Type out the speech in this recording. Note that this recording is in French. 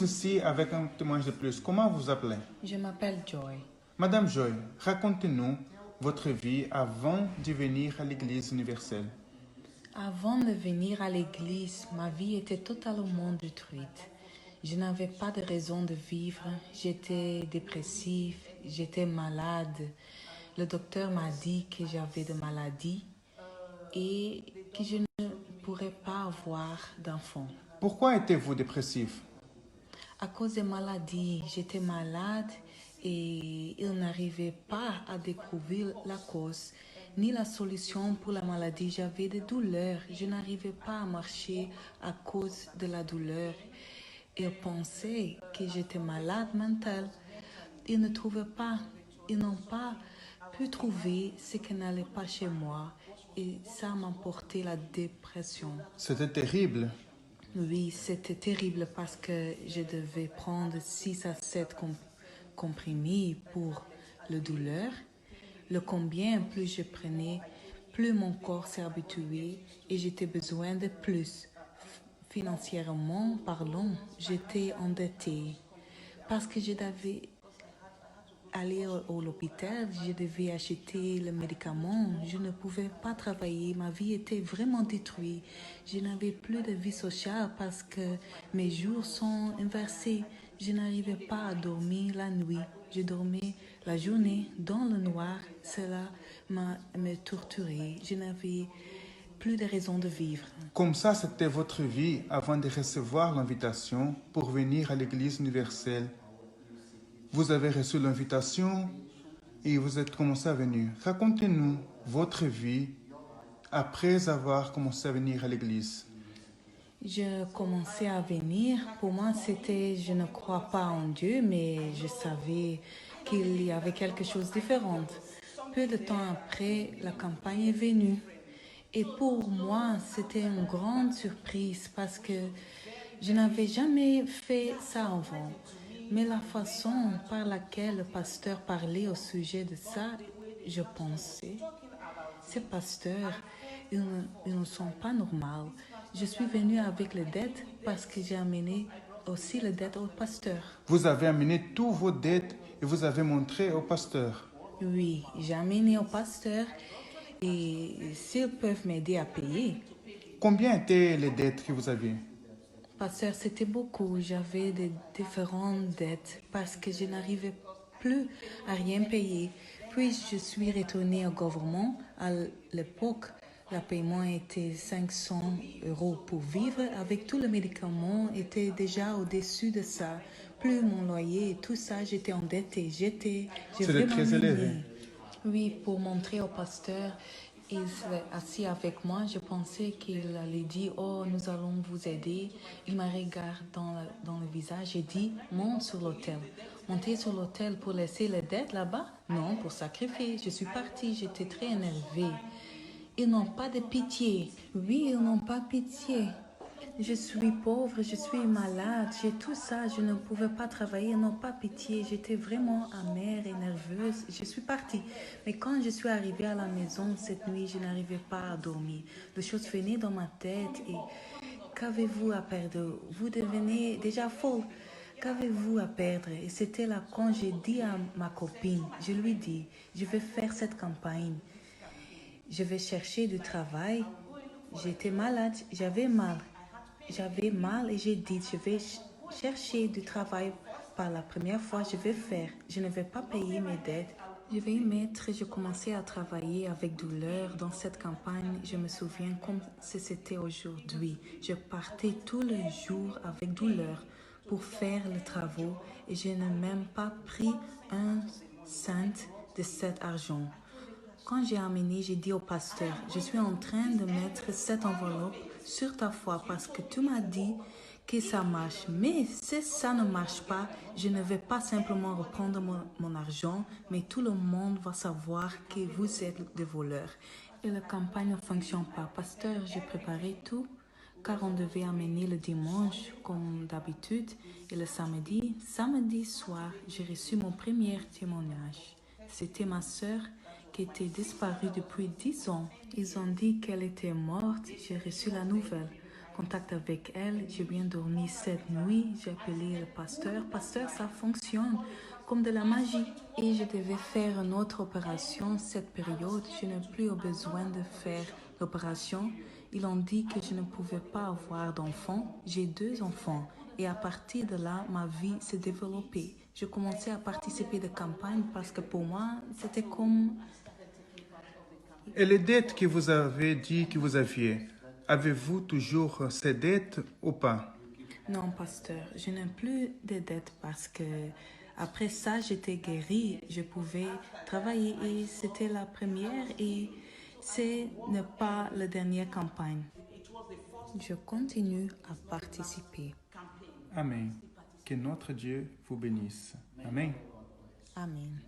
Ici avec un témoignage de plus. Comment vous appelez? Je m'appelle Joy. Madame Joy, racontez-nous votre vie avant de venir à l'Église universelle. Avant de venir à l'église, ma vie était totalement détruite. Je n'avais pas de raison de vivre. J'étais dépressive, j'étais malade. Le docteur m'a dit que j'avais des maladies et que je ne pourrais pas avoir d'enfant. Pourquoi étiez-vous dépressif? À cause des maladies, j'étais malade et il n'arrivait pas à découvrir la cause ni la solution pour la maladie. J'avais des douleurs. Je n'arrivais pas à marcher à cause de la douleur. Ils pensaient que j'étais malade mentale. Ils ne trouvaient pas, ils n'ont pas pu trouver ce qui n'allait pas chez moi et ça m'a porté la dépression. C'était terrible. Oui, c'était terrible parce que je devais prendre 6 à 7 comprimés pour la douleur. Le combien plus je prenais, plus mon corps s'est habitué et j'étais besoin de plus. Financièrement parlant, j'étais endettée parce que je devais aller à l'hôpital, je devais acheter le médicament, je ne pouvais pas travailler, ma vie était vraiment détruite. Je n'avais plus de vie sociale parce que mes jours sont inversés. Je n'arrivais pas à dormir la nuit, je dormais la journée dans le noir. Cela m'a torturé. Je n'avais plus de raison de vivre. Comme ça, c'était votre vie avant de recevoir l'invitation pour venir à l'Église universelle. Vous avez reçu l'invitation et vous êtes commencé à venir. Racontez-nous votre vie après avoir commencé à venir à l'église. Je commençais à venir. Pour moi, c'était, je ne crois pas en Dieu, mais je savais qu'il y avait quelque chose de différent. Peu de temps après, la campagne est venue. Et pour moi, c'était une grande surprise parce que je n'avais jamais fait ça avant. Mais la façon par laquelle le pasteur parlait au sujet de ça, je pensais, ces pasteurs, ils ne sont pas normaux. Je suis venue avec les dettes parce que j'ai amené aussi les dettes au pasteur. Vous avez amené tous vos dettes et vous avez montré au pasteur. Oui, j'ai amené au pasteur et s'ils peuvent m'aider à payer. Combien étaient les dettes que vous aviez? Pasteur, c'était beaucoup. J'avais de différentes dettes parce que je n'arrivais plus à rien payer. Puis je suis retournée au gouvernement. À l'époque, le paiement était 500 € pour vivre. Avec tous les médicaments, était déjà au-dessus de ça. Plus mon loyer et tout ça, j'étais endettée. J'ai C'était très élevé. Oui, pour montrer au pasteur, il s'est assis avec moi. Je pensais qu'il allait dire, oh, nous allons vous aider. Il m'a regardé dans le visage et dit, monte sur l'autel. Monter sur l'autel pour laisser les dettes là-bas? Non, pour sacrifier. Je suis partie, j'étais très énervée. Ils n'ont pas de pitié. Oui, ils n'ont pas pitié. Je suis pauvre, je suis malade, j'ai tout ça, je ne pouvais pas travailler, ils n'ont pas pitié. J'étais vraiment amère et nerveuse. Je suis partie. Mais quand je suis arrivée à la maison cette nuit, je n'arrivais pas à dormir. Les choses venaient dans ma tête et qu'avez-vous à perdre? Vous devenez déjà folle. Qu'avez-vous à perdre? Et c'était là quand j'ai dit à ma copine, je lui dis, je vais faire cette campagne. Je vais chercher du travail. J'étais malade, j'avais mal. J'avais mal et j'ai dit, je vais chercher du travail par la première fois, je vais faire. Je ne vais pas payer mes dettes. Je vais y mettre, je commençais à travailler avec douleur dans cette campagne. Je me souviens comme si c'était aujourd'hui. Je partais tous les jours avec douleur pour faire les travaux et je n'ai même pas pris un cent de cet argent. Quand j'ai amené, j'ai dit au pasteur, je suis en train de mettre cette enveloppe sur ta foi parce que tu m'as dit que ça marche. Mais si ça ne marche pas, je ne vais pas simplement reprendre mon argent, mais tout le monde va savoir que vous êtes des voleurs. Et la campagne ne fonctionne pas. Pasteur, j'ai préparé tout car on devait amener le dimanche comme d'habitude et le samedi soir, j'ai reçu mon premier témoignage. C'était ma sœur qui était disparue depuis 10 ans. Ils ont dit qu'elle était morte. J'ai reçu la nouvelle. contact avec elle. J'ai bien dormi cette nuit. J'ai appelé le pasteur. Pasteur, ça fonctionne comme de la magie. Et je devais faire une autre opération cette période. Je n'ai plus besoin de faire l'opération. Ils ont dit que je ne pouvais pas avoir d'enfants. J'ai 2 enfants. Et à partir de là, ma vie s'est développée. Je commençais à participer de campagnes parce que pour moi, c'était comme... Et les dettes que vous avez dit que vous aviez, avez-vous toujours ces dettes ou pas? Non, pasteur, je n'ai plus de dettes parce que après ça, j'étais guérie. Je pouvais travailler et c'était la première et ce n'est pas la dernière campagne. Je continue à participer. Amen. Que notre Dieu vous bénisse. Amen. Amen.